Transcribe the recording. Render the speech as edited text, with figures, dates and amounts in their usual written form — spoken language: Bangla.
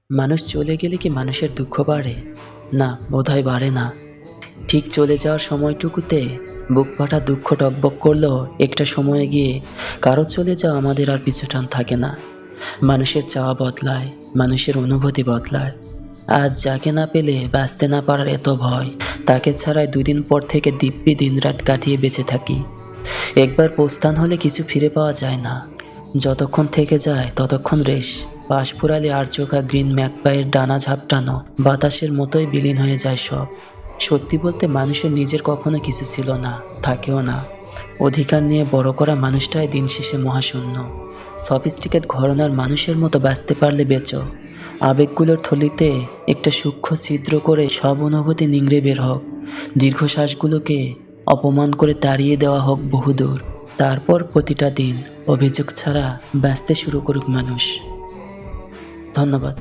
মানুষ চলে গেলে কি মানুষের দুঃখ বাড়ে? না, বোধহয় বাড়ে না। ঠিক চলে যাওয়ার সময়টুকুতে বুক ফাটা দুঃখ টগবগ করলেও একটা সময়ে গিয়ে কারো চলে যাওয়া আমাদের আর পিছুটান থাকে না। মানুষের চাওয়া বদলায়, মানুষের অনুভূতি বদলায়। আজ যাকে না পেলে বাঁচতে না পারার এত ভয়, তাকে ছাড়াই 2 দিন পর থেকে দিব্যি দিনরাত কাটিয়ে বেঁচে থাকি। একবার প্রস্থান হলে কিছু ফিরে পাওয়া যায় না। যতক্ষণ থেকে যায় ততক্ষণ রেশ। পাশ ফুরালে আর চোখা গ্রিন ম্যাকপাইয়ের ডানা ঝাপটানো বাতাসের মতোই বিলীন হয়ে যায় সব। সত্যি বলতে মানুষের নিজের কখনো কিছু ছিল না, থাকেও না। অধিকার নিয়ে বড় করা মানুষটাই দিন শেষে মহাশূন্য। সফিস্টিকেট ঘরানার মানুষের মতো বাঁচতে পারলে বেঁচো। আবেগগুলোর থলিতে একটা সূক্ষ্ম ছিদ্র করে সব অনুভূতি নিংড়ে বের হোক। দীর্ঘশ্বাসগুলোকে অপমান করে তাড়িয়ে দেওয়া হোক বহুদূর। তারপর প্রতিটা দিন অভিযোগ ছাড়া বাঁচতে শুরু করুক মানুষ। ধন্যবাদ।